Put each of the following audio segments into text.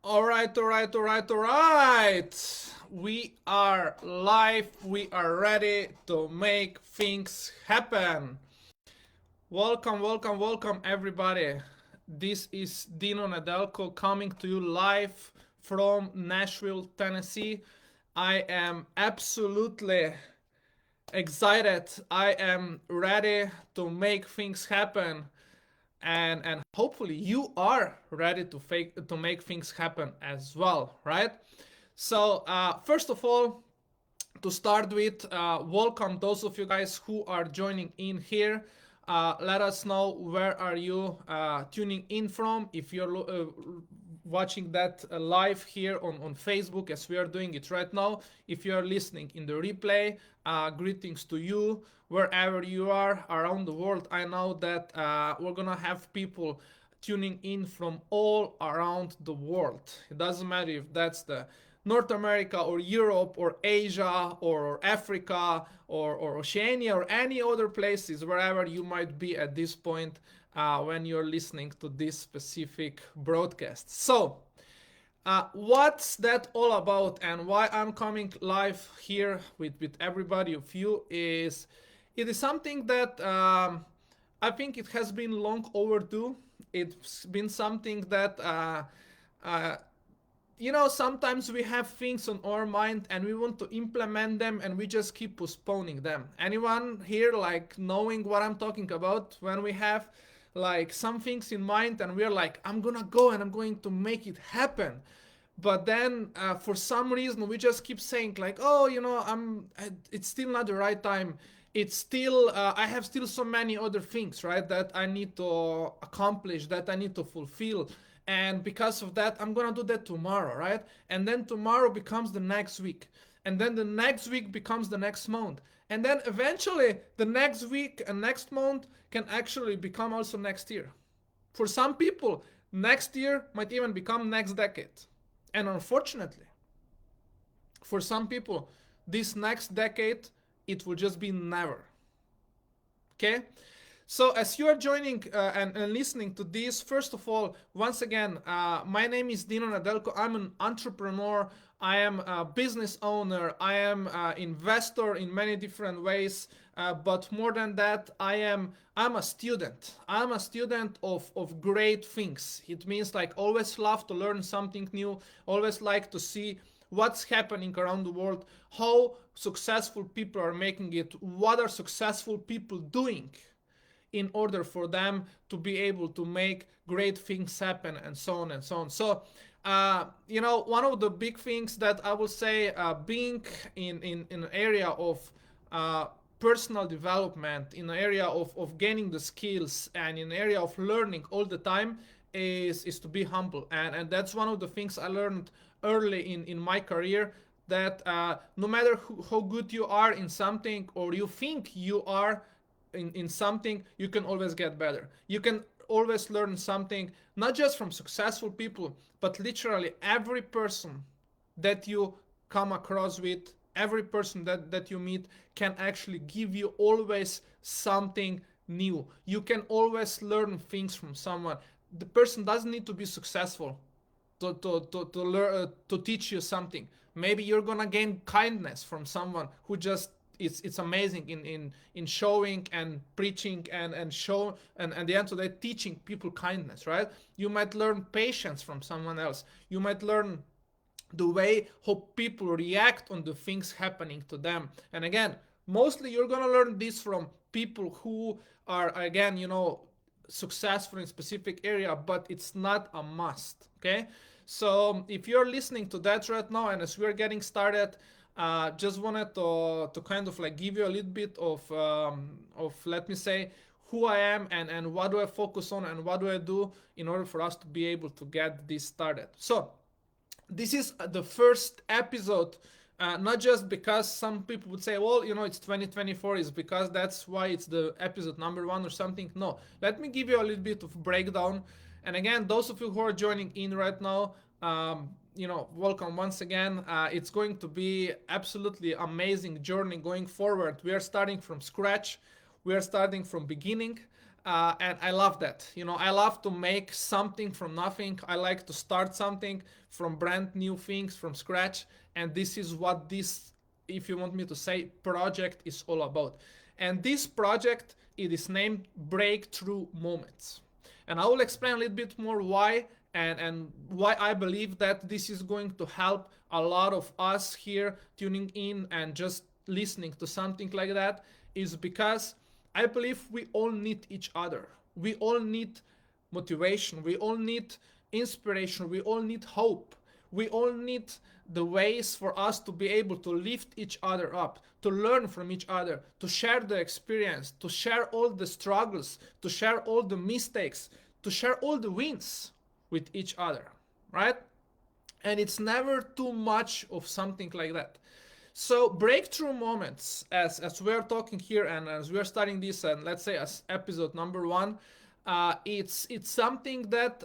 All right, all right, all right, all right. We are live. We are ready to make things happen. Welcome, welcome, welcome, everybody. This is Dino Nedelko coming to you live from Nashville, Tennessee. I am absolutely excited. I am ready to make things happen, and hopefully you are ready to make things happen as well, right? So first of all, to start with, welcome those of you guys who are joining in here. Let us know where are you tuning in from. If you're watching that live here on Facebook as we are doing it right now, if you are listening in the replay, greetings to you wherever you are around the world. I know that we're gonna have people tuning in from all around the world. It doesn't matter if that's the North America or Europe or Asia or Africa or Oceania or any other places, wherever you might be at this point when you're listening to this specific broadcast. So, what's that all about, and why I'm coming live here with everybody of you is it is something that I think it has been long overdue. It's been something that uh, sometimes we have things on our mind and we want to implement them and we just keep postponing them. Anyone here like knowing what I'm talking about when we have like some things in mind and we're like, I'm gonna go and I'm going to make it happen, but then for some reason we just keep saying like, oh, it's still not the right time. It's still I have still so many other things, right, that I need to accomplish, that I need to fulfill, and because of that I'm gonna do that tomorrow, right? And then tomorrow becomes the next week, and then the next week becomes the next month, and then eventually the next week and next month can actually become also next year. For some people, next year might even become next decade. And unfortunately, for some people, this next decade, it will just be never. Okay? So, as you are joining and listening to this, first of all, once again, my name is Dino Nedelko. I'm an entrepreneur. I am a business owner. I am an investor in many different ways. But more than that, I'm a student. I'm a student of great things. It means like always love to learn something new. Always like to see what's happening around the world, how successful people are making it, what are successful people doing in order for them to be able to make great things happen, and so on and so on. So, one of the big things that I will say, being in an area of uh, personal development, in an area of gaining the skills, and in an area of learning all the time, is to be humble. And that's one of the things I learned early in my career, that no matter how good you are in something, or you think you are in something, you can always get better. You can always learn something, not just from successful people, but literally every person that you come across with, every person that you meet can actually give you always something new. You can always learn things from someone. The person doesn't need to be successful to learn to teach you something. Maybe you're gonna gain kindness from someone who just it's amazing in showing and preaching and show and at the end of the day teaching people kindness, right? You might learn patience from someone else. You might learn the way how people react on the things happening to them. And again, mostly you're gonna learn this from people who are, again, successful in specific area, but it's not a must. Okay, so if you're listening to that right now, and as we're getting started, just wanted to kind of like give you a little bit of let me say who I am, and what do I focus on, and what do I do in order for us to be able to get this started. So this is the first episode, not just because some people would say, well, it's 2024, is because that's why it's the episode number one or something. No, let me give you a little bit of breakdown. And again, those of you who are joining in right now, welcome once again. It's going to be absolutely amazing journey going forward. We are starting from scratch. We are starting from beginning. and I love that. I love to make something from nothing. I like to start something from brand new things from scratch, and this is what this, if you want me to say, project is all about. And this project, it is named Breakthrough Moments, and I will explain a little bit more why, and why I believe that this is going to help a lot of us here tuning in and just listening to something like that, is because I believe we all need each other. We all need motivation. We all need inspiration. We all need hope. We all need the ways for us to be able to lift each other up, to learn from each other, to share the experience, to share all the struggles, to share all the mistakes, to share all the wins with each other, right? And it's never too much of something like that. So breakthrough moments, as we're talking here and as we're starting this, and let's say as episode number one, it's something that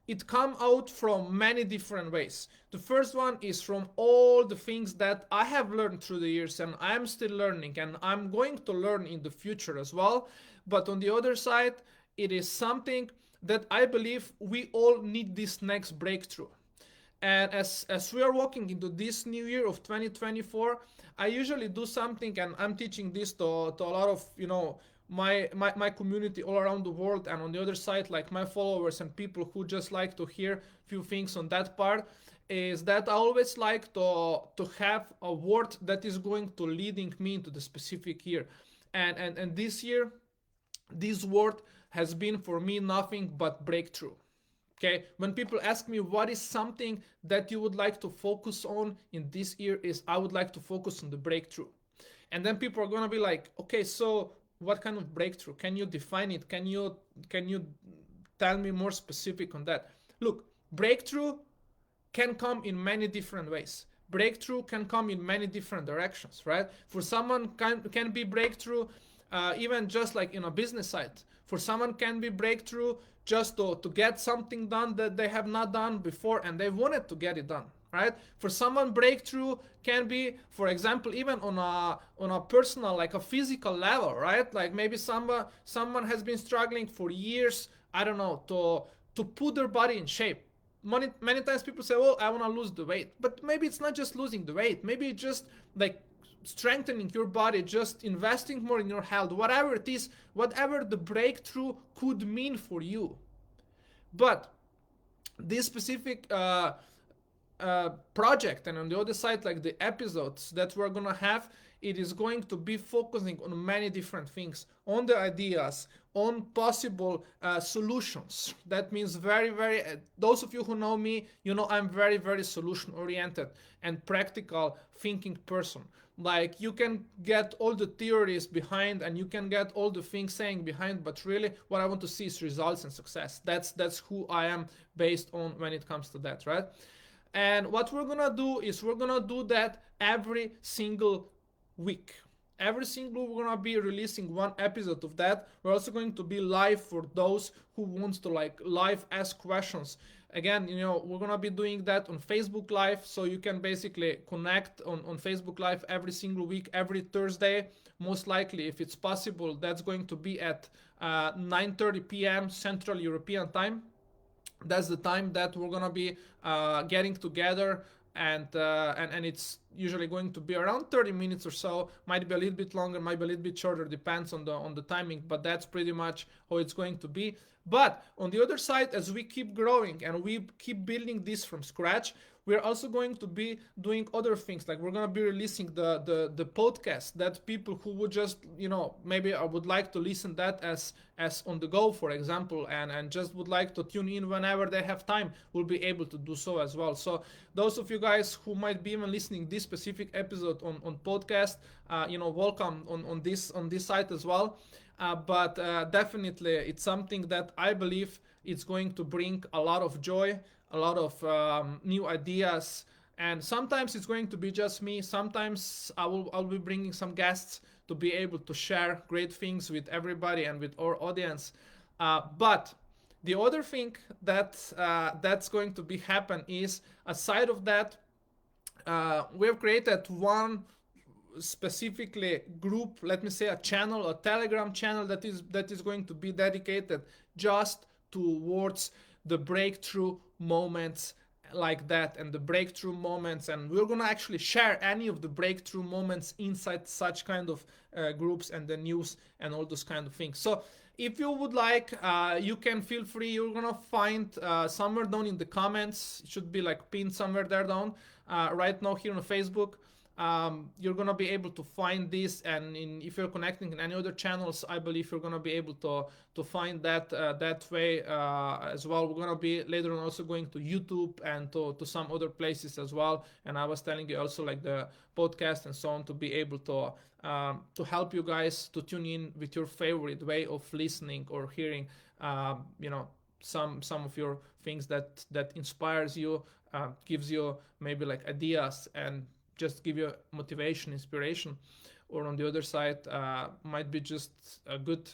it come out from many different ways. The first one is from all the things that I have learned through the years, and I'm still learning, and I'm going to learn in the future as well. But on the other side, it is something that I believe we all need this next breakthrough. And as we are walking into this new year of 2024, I usually do something, and I'm teaching this to a lot of my community all around the world, and on the other side, like my followers and people who just like to hear few things on that part, is that I always like to have a word that is going to leading me into the specific year. And this year, this word has been for me nothing but breakthrough. Okay, when people ask me what is something that you would like to focus on in this year, is I would like to focus on the breakthrough. And then people are gonna be like, okay, so what kind of breakthrough? Can you define it? Can you tell me more specific on that? Look, breakthrough can come in many different ways. Breakthrough can come in many different directions, right? For someone can be breakthrough even just like in a business side. For someone can be breakthrough just to get something done that they have not done before and they wanted to get it done, right? For someone, breakthrough can be, for example, even on a personal, like a physical level, right? Like maybe someone has been struggling for years, I don't know, to put their body in shape. Many times people say, well, I want to lose the weight, but maybe it's not just losing the weight. Maybe it's just like strengthening your body, just investing more in your health, whatever it is, whatever the breakthrough could mean for you. But this specific project, and on the other side, like the episodes that we're gonna have, it is going to be focusing on many different things, on the ideas, on possible solutions. That means very those of you who know me, you know I'm very solution oriented and practical thinking person. Like, you can get all the theories behind and you can get all the things saying behind, but really what I want to see is results and success. That's who I am based on when it comes to that, right? And what we're gonna do is we're gonna do that every single week. Every single we're gonna be releasing one episode of that. We're also going to be live for those who wants to like live ask questions. Again, we're gonna be doing that on Facebook Live, so you can basically connect on Facebook Live every single week, every Thursday. Most likely, if it's possible, that's going to be at 9:30 p.m. Central European Time. That's the time that we're gonna be getting together, and it's usually going to be around 30 minutes or so. Might be a little bit longer, might be a little bit shorter, depends on the timing, but that's pretty much how it's going to be. But on the other side, as we keep growing and we keep building this from scratch, we're also going to be doing other things. Like, we're going to be releasing the podcast that people who would just, maybe I would like to listen that as on the go, for example, and just would like to tune in whenever they have time, will be able to do so as well. So those of you guys who might be even listening this specific episode on podcast, welcome on this site as well. But definitely it's something that I believe it's going to bring a lot of joy, a lot of new ideas, and sometimes it's going to be just me. Sometimes I'll be bringing some guests to be able to share great things with everybody and with our audience. But the other thing that's going to be happen is, aside of that, we have created one specifically group, let me say a channel, a Telegram channel that is going to be dedicated just towards the breakthrough moments like that, and the breakthrough moments, and we're gonna actually share any of the breakthrough moments inside such kind of groups, and the news and all those kind of things. So if you would like, you can feel free. You're gonna find somewhere down in the comments, it should be like pinned somewhere there down, right now here on Facebook. You're gonna be able to find this, and if you're connecting in any other channels, I believe you're gonna be able to find that that way as well. We're gonna be later on also going to YouTube and to some other places as well. And I was telling you also like the podcast and so on, to be able to help you guys to tune in with your favorite way of listening or hearing, some of your things that inspires you, gives you maybe like ideas, and just give you motivation, inspiration. Or on the other side, might be just a good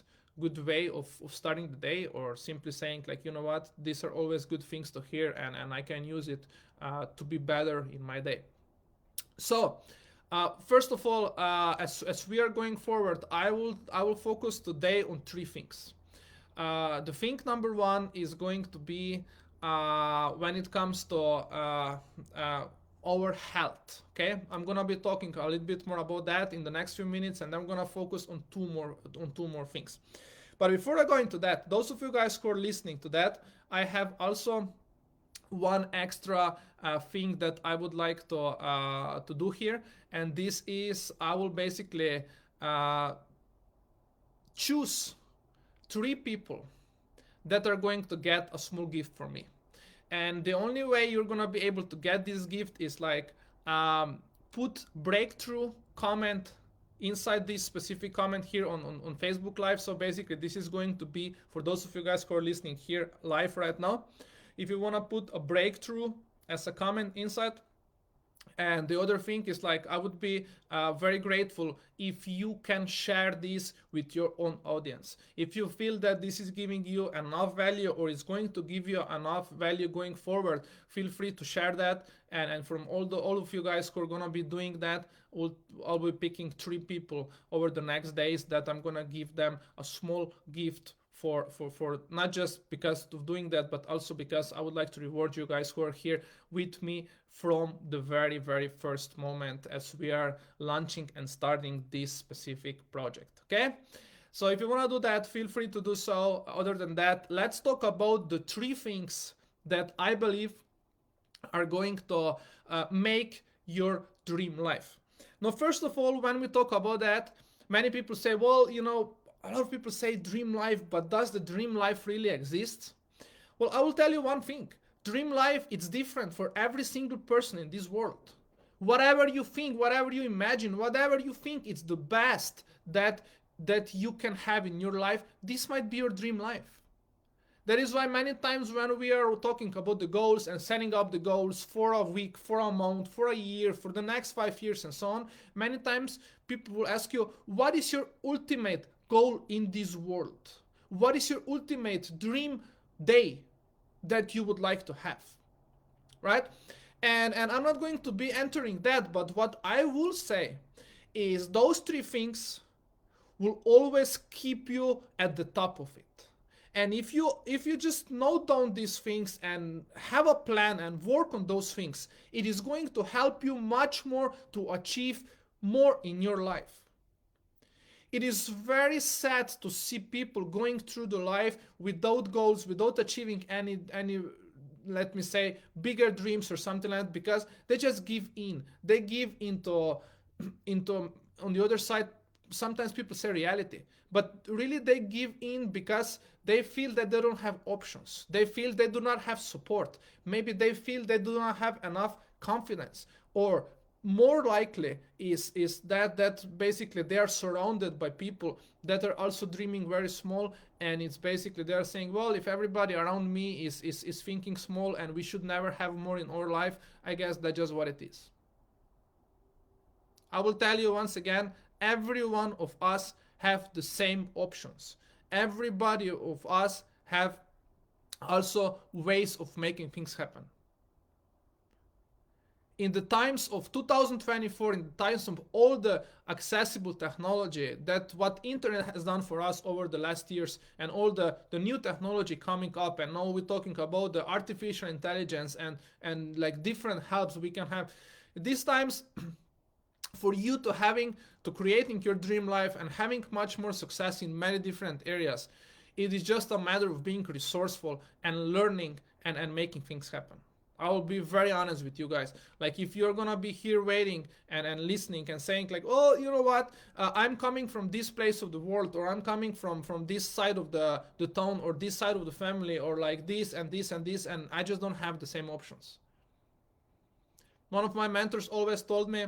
way of starting the day, or simply saying like, you know what, these are always good things to hear, and I can use it to be better in my day. So first of all, as we are going forward, I will focus today on three things. The thing number one is going to be when it comes to our health. Okay, I'm gonna be talking a little bit more about that in the next few minutes, and I'm gonna focus on two more things. But before I go into that, those of you guys who are listening to that, I have also one extra thing that I would like to do here, and this is I will basically choose three people that are going to get a small gift from me. And the only way you're gonna be able to get this gift is like put breakthrough comment inside this specific comment here on Facebook Live. So basically this is going to be for those of you guys who are listening here live right now. If you wanna put a breakthrough as a comment inside. And the other thing is like, I would be very grateful if you can share this with your own audience. If you feel that this is giving you enough value, or is going to give you enough value going forward, feel free to share that. And from all of you guys who are gonna be doing that, I'll be picking three people over the next days that I'm gonna give them a small gift for not just because of doing that, but also because I would like to reward you guys who are here with me from the very, very first moment as we are launching and starting this specific project. Okay, so if you want to do that, feel free to do so. Other than that, let's talk about the three things that I believe are going to make your dream life. Now, first of all, when we talk about that, many people say, well, a lot of people say dream life, but does the dream life really exist? Well, I will tell you one thing. Dream life, it's different for every single person in this world. Whatever you think, whatever you imagine, whatever you think it's the best that you can have in your life, this might be your dream life. That is why many times when we are talking about the goals and setting up the goals for a week, for a month, for a year, for the next 5 years and so on, many times people will ask you, what is your ultimate goal in this world? What is your ultimate dream day that you would like to have, right? And I'm not going to be entering that, but what I will say is those three things will always keep you at the top of it. And if you just note down these things and have a plan and work on those things, it is going to help you much more to achieve more in your life. It is very sad to see people going through the life without goals, without achieving any let me say bigger dreams or something like that, because they just give in. They give into on the other side, sometimes people say reality, but really they give in because they feel that they don't have options. They feel they do not have support. Maybe they feel they do not have enough confidence, or more likely is that basically they are surrounded by people that are also dreaming very small, and it's basically they are saying, well, if everybody around me is thinking small and we should never have more in our life, I guess that's just what it is. I will tell you once again, every one of us have the same options. Everybody of us have also ways of making things happen. in the times of 2024, in the times of all the accessible technology, that what internet has done for us over the last years, and all the new technology coming up, and now we're talking about the artificial intelligence and like different helps we can have these times, for you to creating your dream life and having much more success in many different areas. It is just a matter of being resourceful and learning and making things happen. I will be very honest with you guys. Like, if you're gonna be here waiting and listening and saying like, oh, you know what, I'm coming from this place of the world, or I'm coming from this side of the town, or this side of the family, or like this and this and this, and I just don't have the same options. One of my mentors always told me,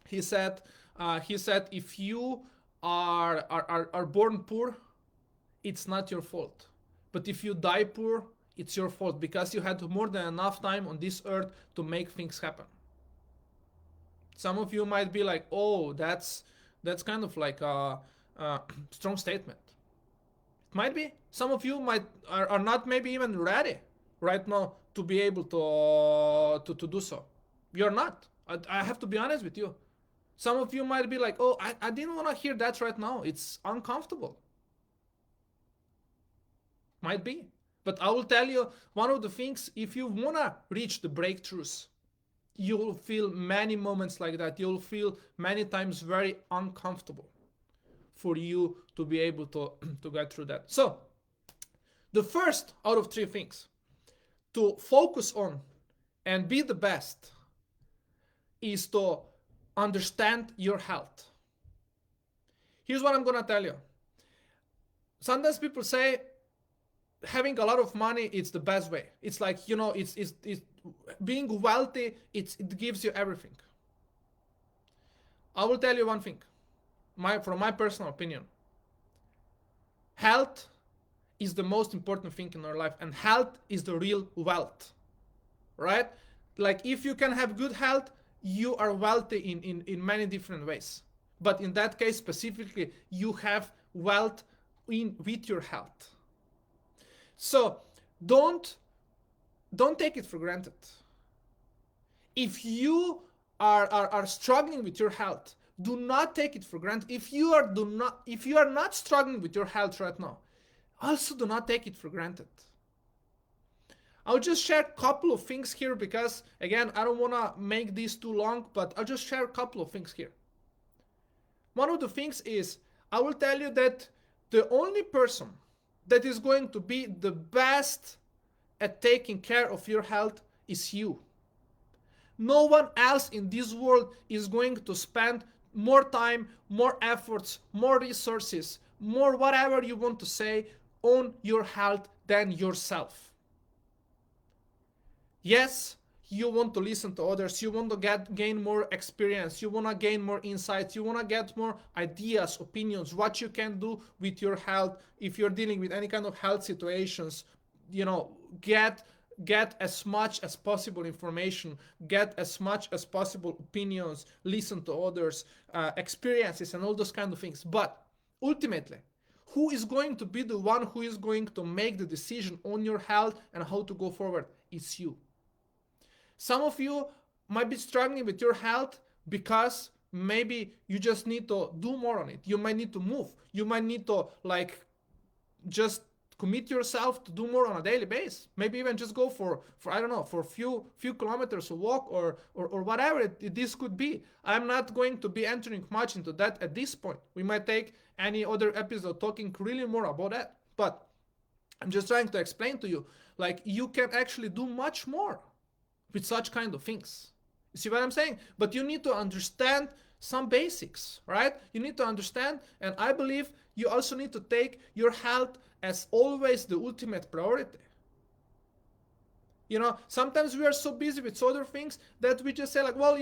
he said, if you are born poor, it's not your fault. But if you die poor, it's your fault, because you had more than enough time on this earth to make things happen. Some of you might be like, oh, that's kind of like a strong statement. It might be. Some of you are not maybe even ready right now to be able to do so. You're not. I have to be honest with you. Some of you might be like, oh, I didn't want to hear that right now. It's uncomfortable. Might be. But I will tell you, one of the things, if you want to reach the breakthroughs, you will feel many moments like that. You'll feel many times very uncomfortable for you to be able to get through that. So, the first out of three things to focus on and be the best is to understand your health. Here's what I'm going to tell you. Sometimes people say, having a lot of money, it's the best way. It's like, it's being wealthy, it gives you everything. I will tell you one thing, from my personal opinion. Health is the most important thing in our life, and health is the real wealth, right? Like, if you can have good health, you are wealthy in many different ways. But in that case specifically, you have wealth with your health. So don't take it for granted. If you are struggling with your health, do not take it for granted. If you are not struggling with your health right now, also do not take it for granted. I'll just share a couple of things here, because again, I don't want to make this too long, but I'll just share a couple of things here. One of the things is, I will tell you that the only person that is going to be the best at taking care of your health is you. No one else in this world is going to spend more time, more efforts, more resources, more whatever you want to say on your health than yourself. Yes, you want to listen to others, you want to gain more experience, you want to gain more insights, you want to get more ideas, opinions, what you can do with your health. If you're dealing with any kind of health situations, get as much as possible information, get as much as possible opinions, listen to others, experiences, and all those kind of things. But ultimately, who is going to be the one who is going to make the decision on your health and how to go forward? It's you. Some of you might be struggling with your health because maybe you just need to do more on it. You might need to move. You might need to just commit yourself to do more on a daily basis. Maybe even just go for I don't know, for a few kilometers, a walk, or whatever this could be. I'm not going to be entering much into that at this point. We might take any other episode talking really more about that. But I'm just trying to explain to you, like, you can actually do much more with such kind of things. You see what I'm saying? But you need to understand some basics, right? You need to understand, and I believe you also need to take your health as always the ultimate priority. Sometimes we are so busy with other things that we just say like, well,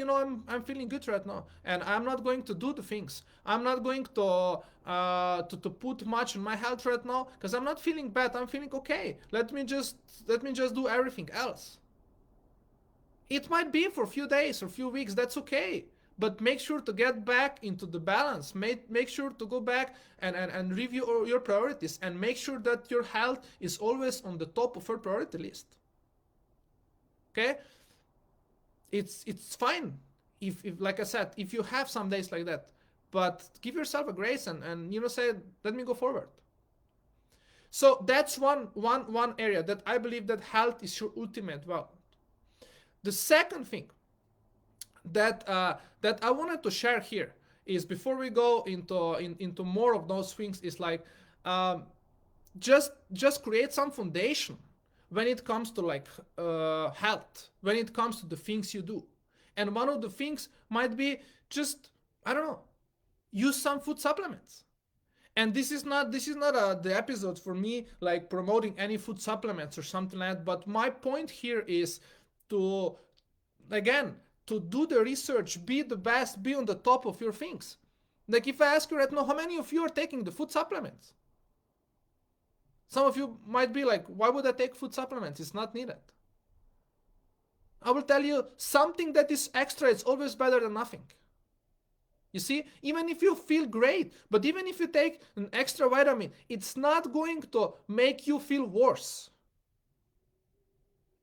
I'm feeling good right now, and I'm not going to do the things. I'm not going to put much in my health right now because I'm not feeling bad. I'm feeling okay. Let me just do everything else. It might be for a few days or a few weeks. That's okay. But make sure to get back into the balance. Make sure to go back and review your priorities, and make sure that your health is always on the top of your priority list. Okay? It's fine if like I said, if you have some days like that, but give yourself a grace and say, let me go forward. So that's one area that I believe that health is your ultimate wealth. The second thing that I wanted to share here is, before we go into more of those things, is like, um, just create some foundation when it comes to like health, when it comes to the things you do. And one of the things might be, just, I don't know, use some food supplements. And this is not the episode for me like promoting any food supplements or something like that, but my point here is to, again, to do the research, be the best, be on the top of your things. Like, if I ask you right now, how many of you are taking the food supplements? Some of you might be like, why would I take food supplements? It's not needed. I will tell you, something that is extra is always better than nothing. You see, even if you feel great, but even if you take an extra vitamin, it's not going to make you feel worse.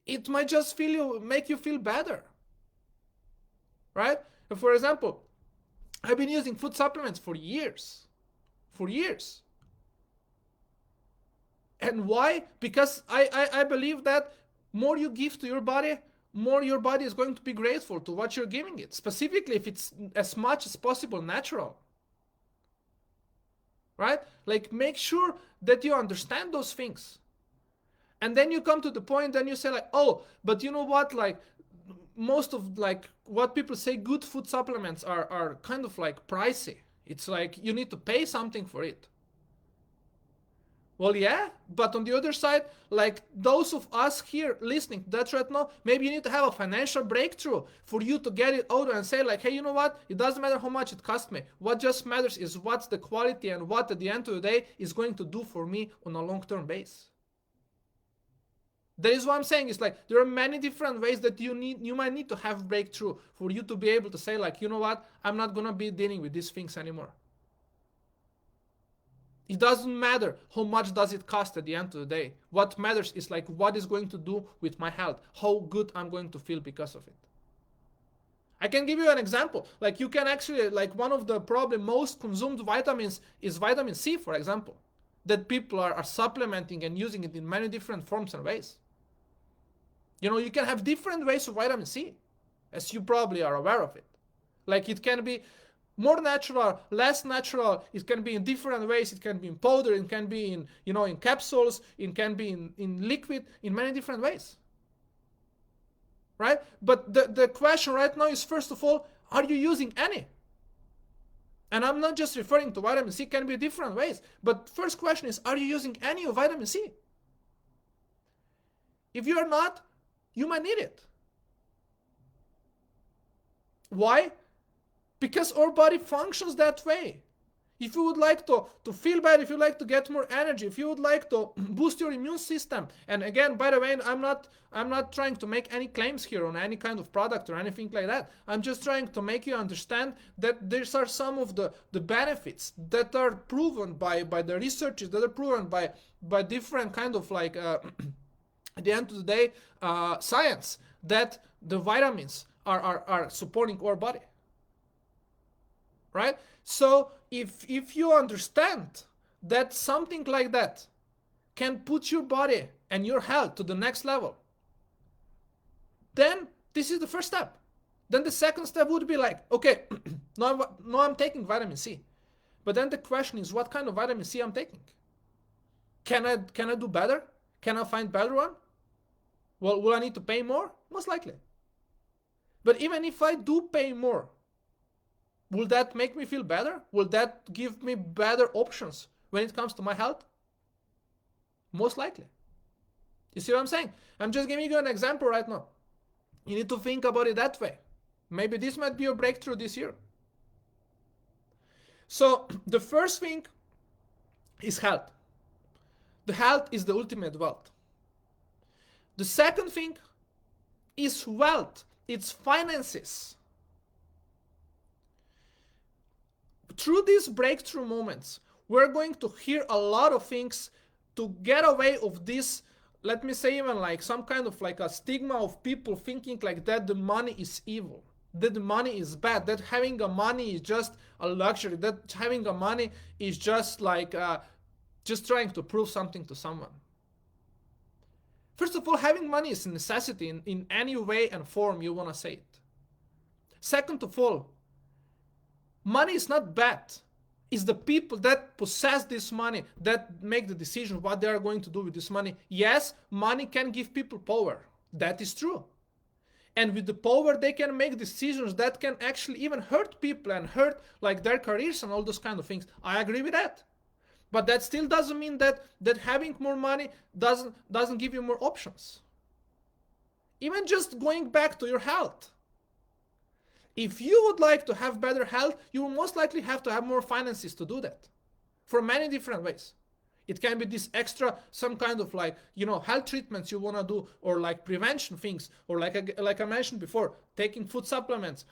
It might just make you feel better. Right? For example, I've been using food supplements for years. For years. And why? Because I believe that more you give to your body, more your body is going to be grateful to what you're giving it. Specifically, if it's as much as possible natural. Right? Like, make sure that you understand those things. And then you come to the point, then you say like, oh, but you know what? Like, most of like what people say, good food supplements are kind of like pricey. It's like you need to pay something for it. Well, yeah, but on the other side, like those of us here listening to that right now, maybe you need to have a financial breakthrough for you to get it out and say like, hey, you know what? It doesn't matter how much it cost me. What just matters is what's the quality and what at the end of the day is going to do for me on a long-term base. That is what I'm saying. It's like there are many different ways that you might need to have breakthrough for you to be able to say like, you know what? I'm not going to be dealing with these things anymore. It doesn't matter how much does it cost at the end of the day. What matters is like what is going to do with my health, how good I'm going to feel because of it. I can give you an example. Like, you can actually, like, one of the probably most consumed vitamins is vitamin C, for example, that people are supplementing and using it in many different forms and ways. You can have different ways of vitamin C, as you probably are aware of it. Like, it can be more natural, less natural. It can be in different ways. It can be in powder. It can be in capsules. It can be in liquid, in many different ways. Right? But the question right now is, first of all, are you using any? And I'm not just referring to vitamin C. It can be different ways. But first question is, are you using any of vitamin C? If you are not, you might need it. Why? Because our body functions that way. If you would like to feel better, if you would like to get more energy, if you would like to boost your immune system, and again, by the way, I'm not trying to make any claims here on any kind of product or anything like that. I'm just trying to make you understand that these are some of the benefits that are proven by the researchers, that are proven by different kind of like at the end of the day, science, that the vitamins are supporting our body. Right? So if you understand that something like that can put your body and your health to the next level, then this is the first step. Then the second step would be like, okay, now I'm taking vitamin C. But then the question is, what kind of vitamin C I'm taking? Can I do better? Can I find better one? Well, will I need to pay more? Most likely. But even if I do pay more, will that make me feel better? Will that give me better options when it comes to my health? Most likely. You see what I'm saying? I'm just giving you an example right now. You need to think about it that way. Maybe this might be your breakthrough this year. So the first thing is health. The health is the ultimate wealth. The second thing is wealth. It's finances. Through these breakthrough moments, we're going to hear a lot of things to get away of this let me say, even like some kind of like a stigma of people thinking like that the money is evil, that the money is bad, that having a money is just a luxury, that having a money is just like just trying to prove something to someone. First of all, having money is a necessity in any way and form you want to say it. Second of all, money is not bad. It's the people that possess this money that make the decision what they are going to do with this money. Yes, money can give people power. That is true. And with the power, they can make decisions that can actually even hurt people and hurt like their careers and all those kind of things. I agree with that. But that still doesn't mean that having more money doesn't give you more options. Even just going back to your health. If you would like to have better health, you will most likely have to have more finances to do that. For many different ways. It can be this extra, some kind of like, health treatments you want to do, or like prevention things, or like I mentioned before, taking food supplements,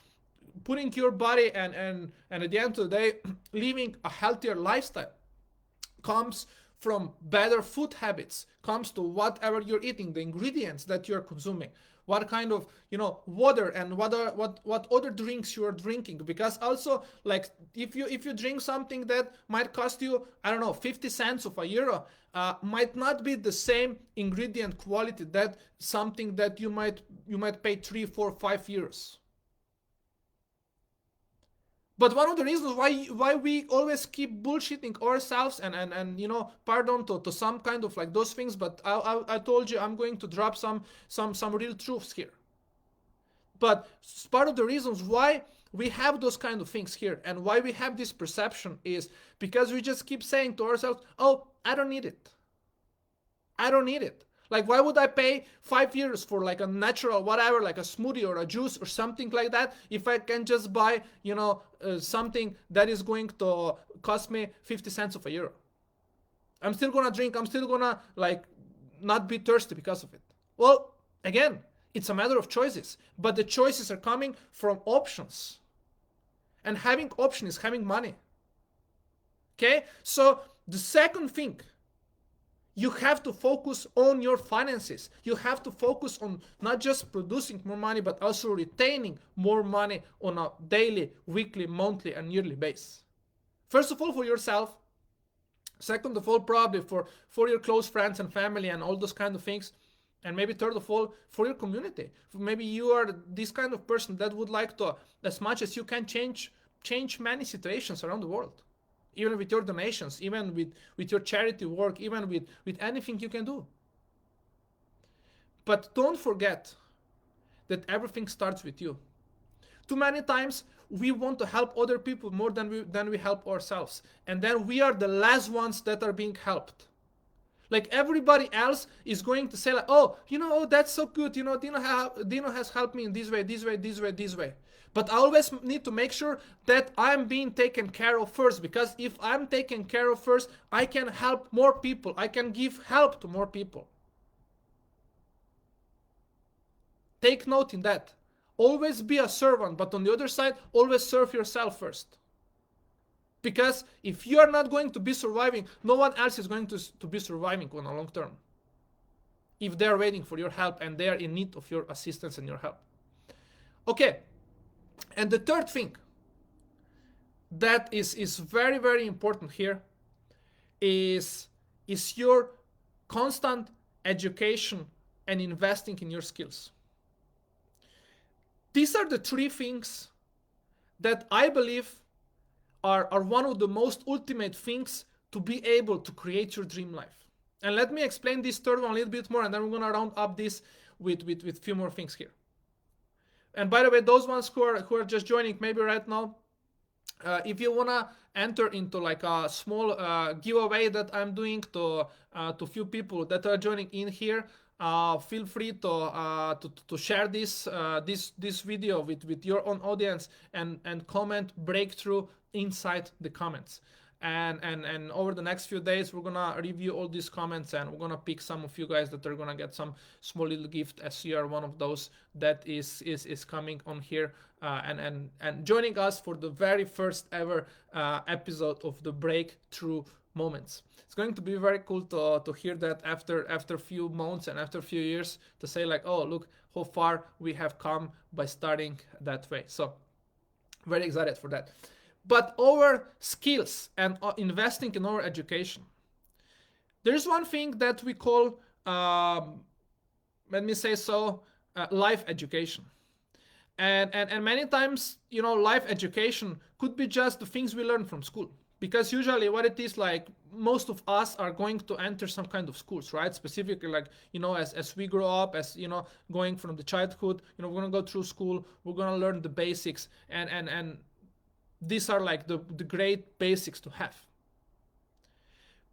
putting your body and at the end of the day, living a healthier lifestyle comes from better food habits, comes to whatever you're eating, the ingredients that you're consuming, what kind of water and what other drinks you are drinking. Because also, like, if you drink something that might cost you, I don't know, 50 cents of a euro, might not be the same ingredient quality that something that you might pay 3, 4, 5 euros. But one of the reasons why we always keep bullshitting ourselves and pardon to some kind of like those things, but I told you I'm going to drop some real truths here. But part of the reasons why we have those kind of things here and why we have this perception is because we just keep saying to ourselves, oh, I don't need it. I don't need it. Like, why would I pay 5 years for like a natural whatever, like a smoothie or a juice or something like that, if I can just buy, something that is going to cost me 50 cents of a euro? I'm still gonna drink. I'm still gonna like not be thirsty because of it. Well, again, it's a matter of choices, but the choices are coming from options. And having option is having money. Okay? So the second thing, you have to focus on your finances. You have to focus on not just producing more money, but also retaining more money on a daily, weekly, monthly, and yearly basis. First of all, for yourself. Second of all, probably for your close friends and family and all those kind of things. And maybe third of all, for your community. Maybe you are this kind of person that would like to, as much as you can, change many situations around the world. Even with your donations, even with your charity work, even with anything you can do. But don't forget that everything starts with you. Too many times we want to help other people more than we help ourselves. And then we are the last ones that are being helped. Like, everybody else is going to say like, oh, that's so good. Dino has helped me in this way, this way, this way, this way. But I always need to make sure that I'm being taken care of first, because if I'm taken care of first, I can help more people. I can give help to more people. Take note in that. Always be a servant, but on the other side, always serve yourself first. Because if you are not going to be surviving, no one else is going to be surviving on a long term. If they are waiting for your help and they are in need of your assistance and your help. Okay. And the third thing that is very, very important here is your constant education and investing in your skills. These are the three things that I believe are one of the most ultimate things to be able to create your dream life. And let me explain this third one a little bit more, and then we're going to round up this with a few more things here. And by the way, those ones who are just joining maybe right now, if you want to enter into like a small giveaway that I'm doing to few people that are joining in here, feel free to share this video with your own audience and comment breakthrough inside the comments. And over the next few days, we're gonna review all these comments, and we're gonna pick some of you guys that are gonna get some small little gift, as you are one of those that is coming on here and joining us for the very first ever episode of the Breakthrough moments. It's going to be very cool to hear that after a few months and after a few years, to say like, oh, look how far we have come by starting that way. So very excited for that. But our skills and investing in our education, there's one thing that we call, let me say so, life education. And many times, life education could be just the things we learn from school. Because usually what it is, like, most of us are going to enter some kind of schools, right? Specifically, like, as we grow up, as, going from the childhood, we're going to go through school, we're going to learn the basics, and these are like the great basics to have.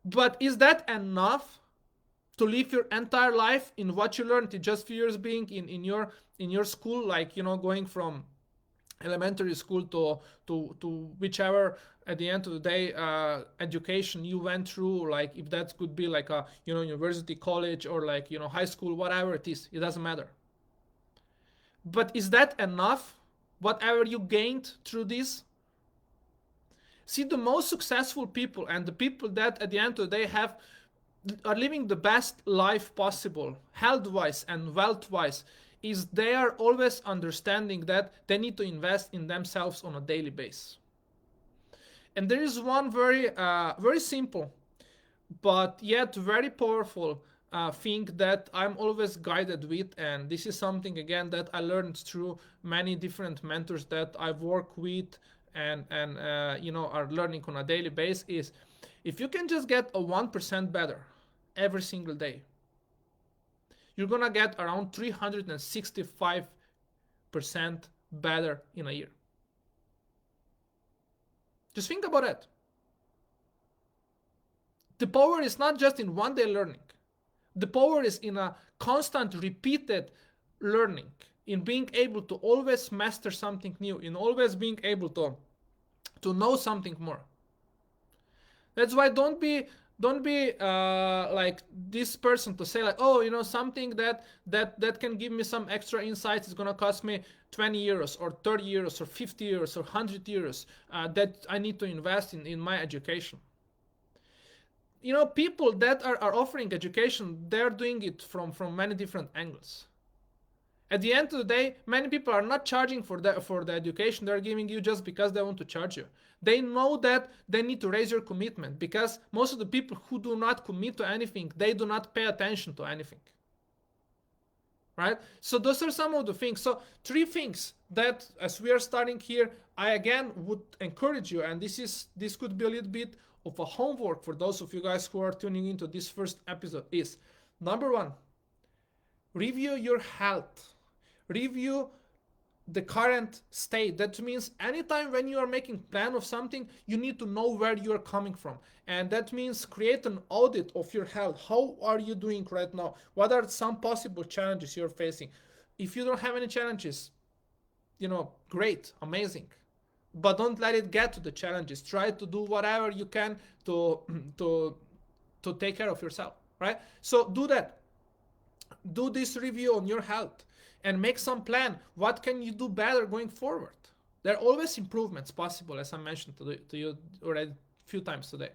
But is that enough to live your entire life in what you learned in just few years being in your school, like, going from elementary school to whichever, at the end of the day, education you went through, like if that could be like a university, college, or like high school, whatever it is, it doesn't matter. But is that enough, whatever you gained through this? See, the most successful people and the people that at the end of the day are living the best life possible, health-wise and wealth-wise, is they are always understanding that they need to invest in themselves on a daily basis. And there is one very simple but yet very powerful thing that I'm always guided with, and this is something again that I learned through many different mentors that I work with and are learning on a daily basis, is if you can just get a 1% better every single day, you're gonna get around 365% better in a year. Just think about it. The power is not just in one day learning. The power is in a constant, repeated learning, in being able to always master something new, in always being able to know something more. That's why don't be like this person to say like, oh, something that can give me some extra insights is gonna cost me 20 euros or 30 euros or 50 euros or 100 euros that I need to invest in my education. People that are offering education, they're doing it from many different angles. At the end of the day, many people are not charging for the education they're giving you just because they want to charge you. They know that they need to raise your commitment, because most of the people who do not commit to anything, they do not pay attention to anything. Right? So those are some of the things. So 3 things that, as we are starting here, I again would encourage you, and this could be a little bit of a homework for those of you guys who are tuning into this first episode, is number 1, review your health. Review the current state. That means anytime when you are making plan of something, you need to know where you are coming from. And that means create an audit of your health. How are you doing right now? What are some possible challenges you're facing? If you don't have any challenges, great, amazing. But don't let it get to the challenges. Try to do whatever you can to take care of yourself, right? So do that. Do this review on your health and make some plan. What can you do better going forward? There are always improvements possible, as I mentioned to you already a few times today.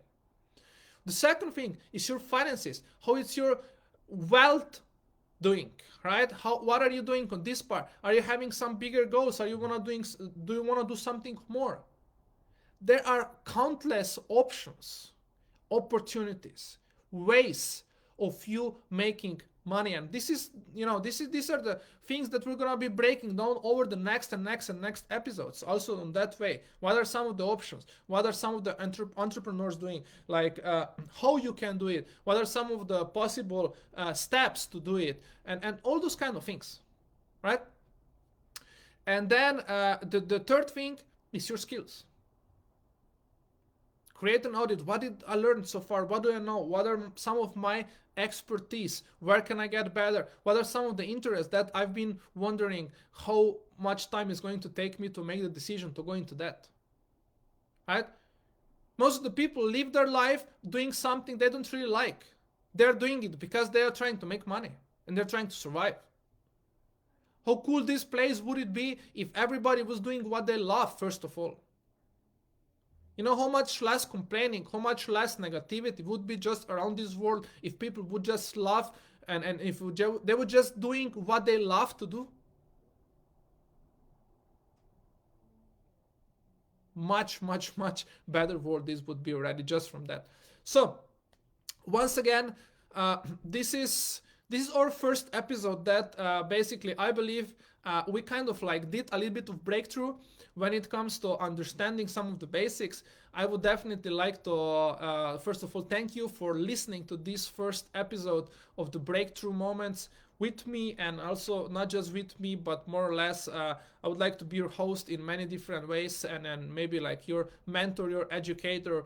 The second thing is your finances. How is your wealth doing, right? What are you doing on this part? Are you having some bigger goals? Do you want to do something more? There are countless options, opportunities, ways of you making money, and these are the things that we're gonna be breaking down over the next episodes. Also, in that way, what are some of the options? What are some of the entrepreneurs doing? Like how you can do it? What are some of the possible steps to do it? And all those kind of things, right? And then the third thing is your skills. Create an audit. What did I learn so far? What do I know? What are some of my expertise? Where can I get better? What are some of the interests that I've been wondering how much time is going to take me to make the decision to go into that? Right? Most of the people live their life doing something they don't really like. They're doing it because they are trying to make money and they're trying to survive. How cool this place would it be if everybody was doing what they love, first of all? You know how much less complaining, how much less negativity would be just around this world if people would just love, and if they were just doing what they love to do. Much better world this would be already just from that. So once again, this is our first episode that basically I believe we kind of like did a little bit of breakthrough when it comes to understanding some of the basics. I would definitely like to first of all thank you for listening to this first episode of the breakthrough moments with me, and also not just with me but more or less I would like to be your host in many different ways, and maybe like your mentor, your educator.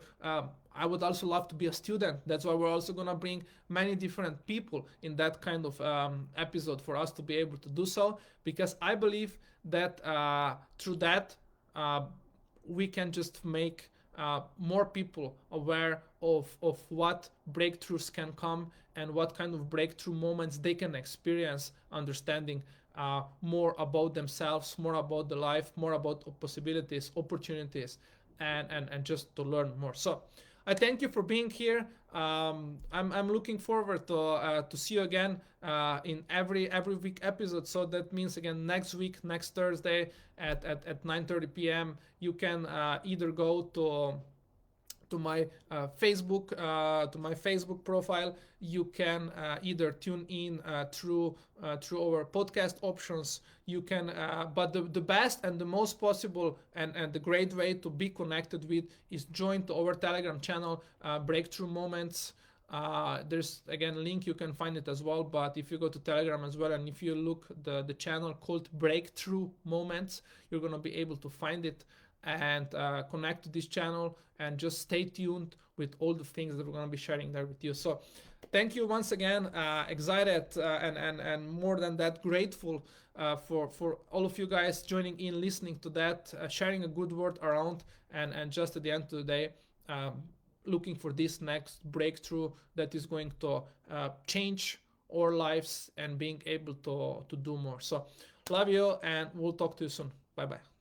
I would also love to be a student. That's why we're also gonna bring many different people in that kind of episode for us to be able to do so, because I believe that through that uh, we can just make more people aware of what breakthroughs can come and what kind of breakthrough moments they can experience, understanding more about themselves, more about the life, more about possibilities, opportunities, and just to learn more. So I thank you for being here. I'm looking forward to see you again in every week episode. So that means again next week, next Thursday at 9:30 p.m. You can either go to my Facebook profile. You can either tune in through our podcast options. You can but the best and the most possible and the great way to be connected with is join to our Telegram channel, Breakthrough Moments. There's again link, you can find it as well, but if you go to Telegram as well and if you look the channel called Breakthrough Moments, you're gonna be able to find it and connect to this channel and just stay tuned with all the things that we're going to be sharing there with you. So thank you once again. Excited and more than that grateful for all of you guys joining in, listening to that, sharing a good word around, and just at the end of the day, looking for this next breakthrough that is going to change our lives and being able to do more. So love you, and we'll talk to you soon. Bye bye.